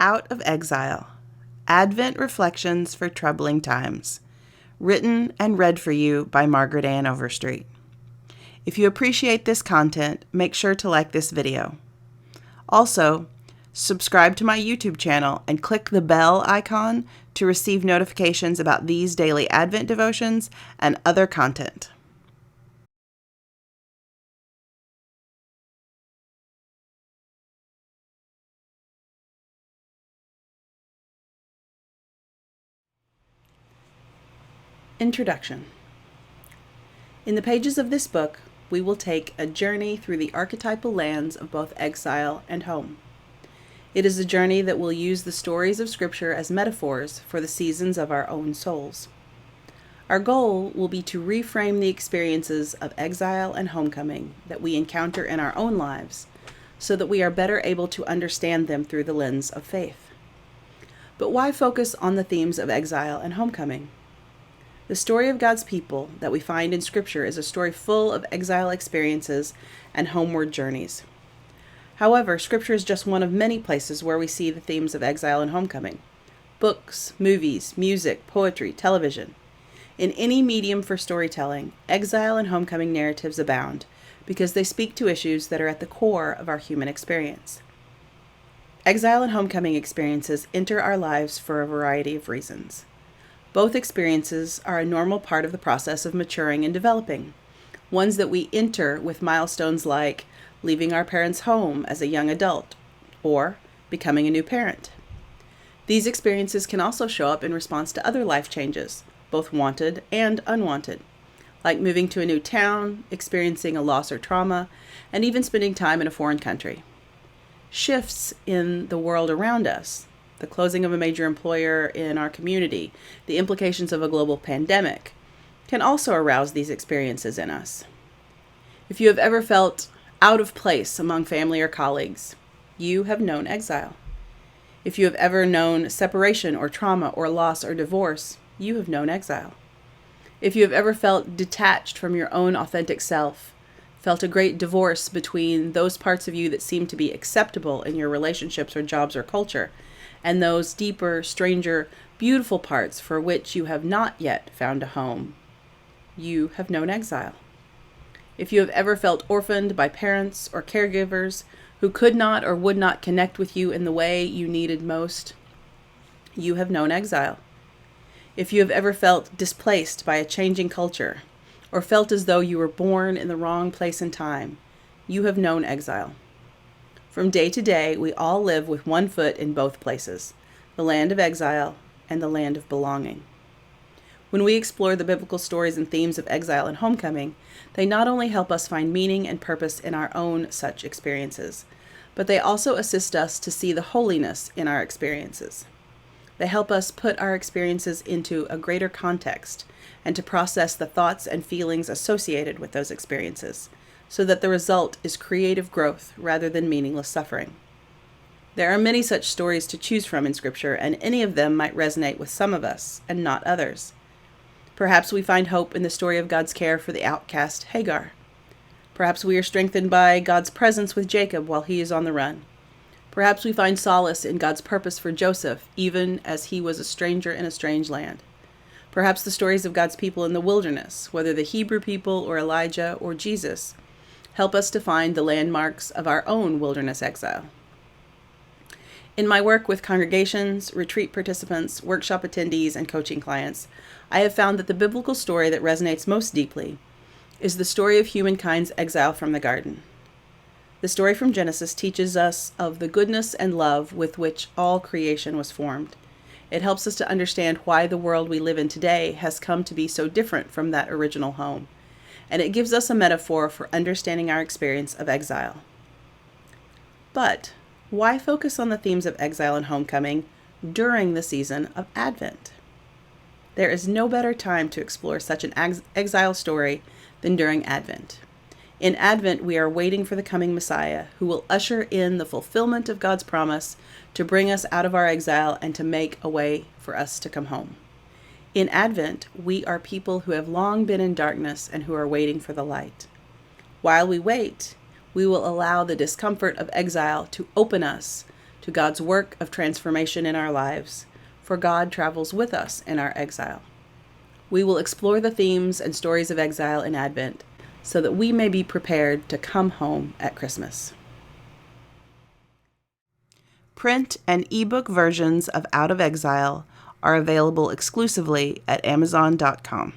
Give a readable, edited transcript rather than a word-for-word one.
Out of Exile, Advent Reflections for Troubling Times, written and read for you by MargaretAnne Overstreet. If you appreciate this content, make sure to like this video. Also, subscribe to my YouTube channel and click the bell icon to receive notifications about these daily Advent devotions and other content. Introduction. In the pages of this book, we will take a journey through the archetypal lands of both exile and home. It is a journey that will use the stories of Scripture as metaphors for the seasons of our own souls. Our goal will be to reframe the experiences of exile and homecoming that we encounter in our own lives so that we are better able to understand them through the lens of faith. But why focus on the themes of exile and homecoming? The story of God's people that we find in Scripture is a story full of exile experiences and homeward journeys. However, Scripture is just one of many places where we see the themes of exile and homecoming. Books, movies, music, poetry, television. In any medium for storytelling, exile and homecoming narratives abound because they speak to issues that are at the core of our human experience. Exile and homecoming experiences enter our lives for a variety of reasons. Both experiences are a normal part of the process of maturing and developing, ones that we enter with milestones like leaving our parents' home as a young adult or becoming a new parent. These experiences can also show up in response to other life changes, both wanted and unwanted, like moving to a new town, experiencing a loss or trauma, and even spending time in a foreign country. Shifts in the world around us, the closing of a major employer in our community, the implications of a global pandemic, can also arouse these experiences in us. If you have ever felt out of place among family or colleagues, you have known exile. If you have ever known separation or trauma or loss or divorce, you have known exile. If you have ever felt detached from your own authentic self, felt a great divorce between those parts of you that seem to be acceptable in your relationships or jobs or culture, and those deeper, stranger, beautiful parts for which you have not yet found a home, you have known exile. If you have ever felt orphaned by parents or caregivers who could not or would not connect with you in the way you needed most, you have known exile. If you have ever felt displaced by a changing culture, or felt as though you were born in the wrong place and time, you have known exile. From day to day, we all live with one foot in both places, the land of exile and the land of belonging. When we explore the biblical stories and themes of exile and homecoming, they not only help us find meaning and purpose in our own such experiences, but they also assist us to see the holiness in our experiences. They help us put our experiences into a greater context and to process the thoughts and feelings associated with those experiences, so that the result is creative growth rather than meaningless suffering. There are many such stories to choose from in Scripture, and any of them might resonate with some of us and not others. Perhaps we find hope in the story of God's care for the outcast Hagar. Perhaps we are strengthened by God's presence with Jacob while he is on the run. Perhaps we find solace in God's purpose for Joseph, even as he was a stranger in a strange land. Perhaps the stories of God's people in the wilderness, whether the Hebrew people or Elijah or Jesus, help us to find the landmarks of our own wilderness exile. In my work with congregations, retreat participants, workshop attendees, and coaching clients, I have found that the biblical story that resonates most deeply is the story of humankind's exile from the garden. The story from Genesis teaches us of the goodness and love with which all creation was formed. It helps us to understand why the world we live in today has come to be so different from that original home. And it gives us a metaphor for understanding our experience of exile. But why focus on the themes of exile and homecoming during the season of Advent? There is no better time to explore such an exile story than during Advent. In Advent, we are waiting for the coming Messiah, who will usher in the fulfillment of God's promise to bring us out of our exile and to make a way for us to come home. In Advent, we are people who have long been in darkness and who are waiting for the light. While we wait, we will allow the discomfort of exile to open us to to God's work of transformation in our lives, for God travels with us in our exile. We will explore the themes and stories of exile in Advent so that we may be prepared to come home at Christmas. Print and ebook versions of Out of Exile are available exclusively at Amazon.com.